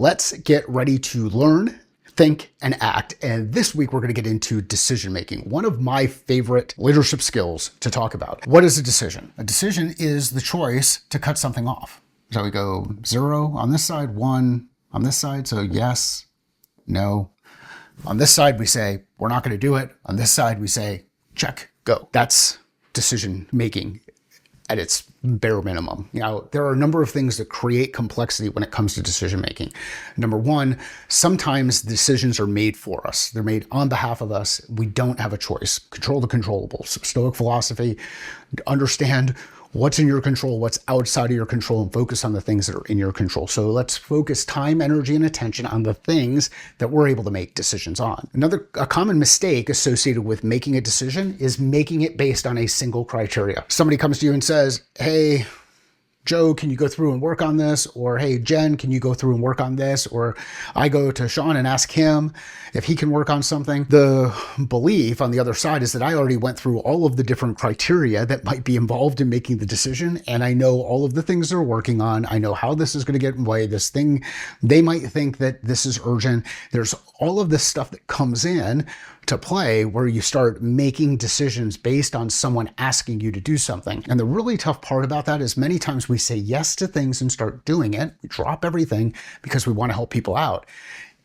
Let's get ready to learn, think, and act. And this week, we're going to get into decision making, one of my favorite leadership skills to talk about. What is a decision? A decision is the choice to cut something off. So we go 0 on this side, 1 on this side. So yes, no. On this side, we say, we're not going to do it. On this side, we say, check, go. That's decision making at its bare minimum. There are a number of things that create complexity when it comes to decision making. Number one, sometimes decisions are made for us. They're made on behalf of us. We don't have a choice. Control the controllables. Stoic philosophy, understand what's in your control, what's outside of your control, and focus on the things that are in your control. So let's focus time, energy, and attention on the things that we're able to make decisions on. A common mistake associated with making a decision is making it based on a single criteria. Somebody comes to you and says, hey, Joe, can you go through and work on this? Or, hey, Jen, can you go through and work on this? Or I go to Sean and ask him if he can work on something. The belief on the other side is that I already went through all of the different criteria that might be involved in making the decision. And I know all of the things they're working on. I know how this is going to get in the way. This thing, they might think that this is urgent. There's all of this stuff that comes in to play where you start making decisions based on someone asking you to do something. And the really tough part about that is many times we say yes to things and start doing it. We drop everything because we want to help people out.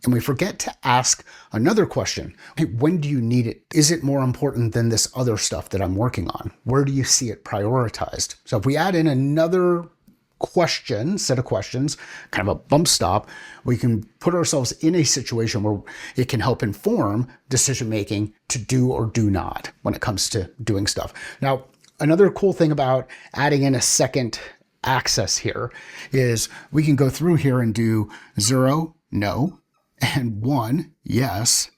And we forget to ask another question. Hey, when do you need it? Is it more important than this other stuff that I'm working on? Where do you see it prioritized? So if we add in another set of questions, kind of a bump stop, we can put ourselves in a situation where it can help inform decision making to do or do not when it comes to doing stuff. Now, another cool thing about adding in a second access here is we can go through here and do 0, no, and 1, yes.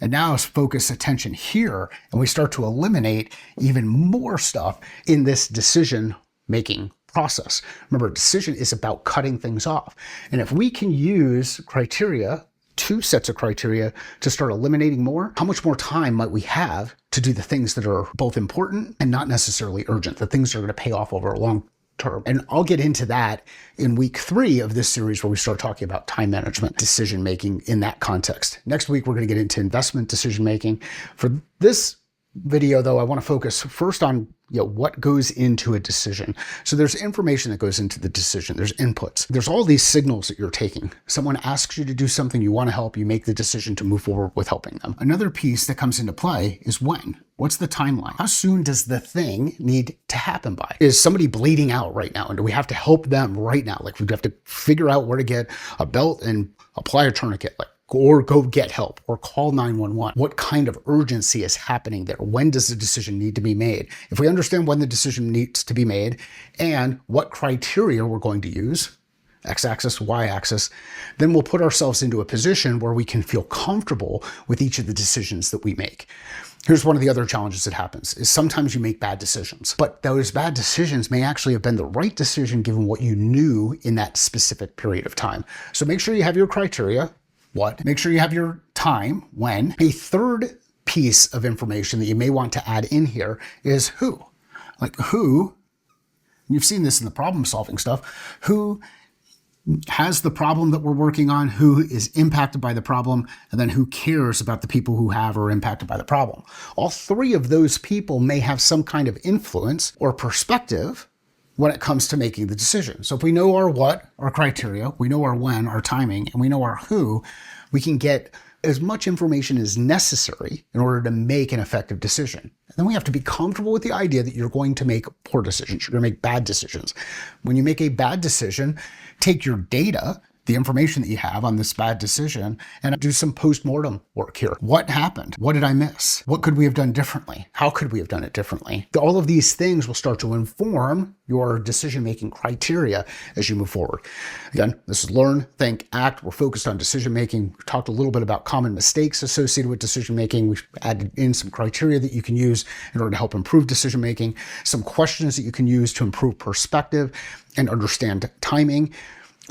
And now let's focus attention here, and we start to eliminate even more stuff in this decision making process. Remember, a decision is about cutting things off. And if we can use criteria, 2 sets of criteria, to start eliminating more, how much more time might we have to do the things that are both important and not necessarily urgent, the things that are going to pay off over a long term? And I'll get into that in week 3 of this series where we start talking about time management, decision making in that context. Next week, we're going to get into investment decision making. For this video, though, I want to focus first on what goes into a decision. So there's information that goes into the decision. There's inputs. There's all these signals that you're taking. Someone asks you to do something, you want to help, you make the decision to move forward with helping them. Another piece that comes into play is when. What's the timeline? How soon does the thing need to happen by? Is somebody bleeding out right now? And do we have to help them right now? Like, we have to figure out where to get a belt and apply a tourniquet, or go get help, or call 911. What kind of urgency is happening there? When does the decision need to be made? If we understand when the decision needs to be made and what criteria we're going to use, x-axis, y-axis, then we'll put ourselves into a position where we can feel comfortable with each of the decisions that we make. Here's one of the other challenges that happens is sometimes you make bad decisions, but those bad decisions may actually have been the right decision given what you knew in that specific period of time. So make sure you have your criteria. What? Make sure you have your time, when. A third piece of information that you may want to add in here is who. Like who, you've seen this in the problem solving stuff, who has the problem that we're working on, who is impacted by the problem, and then who cares about the people who have or are impacted by the problem. All 3 of those people may have some kind of influence or perspective when it comes to making the decision. So if we know our what, our criteria, we know our when, our timing, and we know our who, we can get as much information as necessary in order to make an effective decision. And then we have to be comfortable with the idea that you're going to make poor decisions. You're going to make bad decisions. When you make a bad decision, take your data, the information that you have on this bad decision, and do some post-mortem work here. What happened? What did I miss? What could we have done differently? How could we have done it differently? All of these things will start to inform your decision-making criteria as you move forward. Again, this is learn, think, act. We're focused on decision-making. We talked a little bit about common mistakes associated with decision-making. We added in some criteria that you can use in order to help improve decision-making, some questions that you can use to improve perspective and understand timing.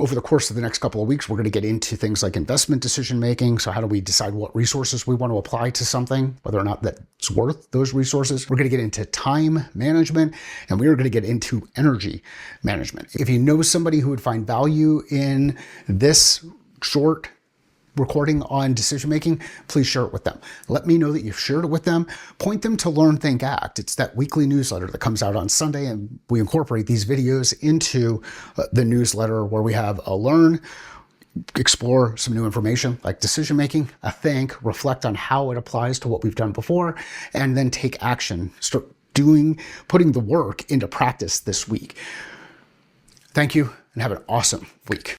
Over the course of the next couple of weeks, we're going to get into things like investment decision making. So how do we decide what resources we want to apply to something, whether or not that's worth those resources? We're going to get into time management, and we're going to get into energy management. If you know somebody who would find value in this short recording on decision making, please share it with them. Let me know that you've shared it with them. Point them to Learn, Think, Act. It's that weekly newsletter that comes out on Sunday, and we incorporate these videos into the newsletter where we have a learn, explore some new information like decision making, a think, reflect on how it applies to what we've done before, and then take action. Start putting the work into practice this week. Thank you, and have an awesome week.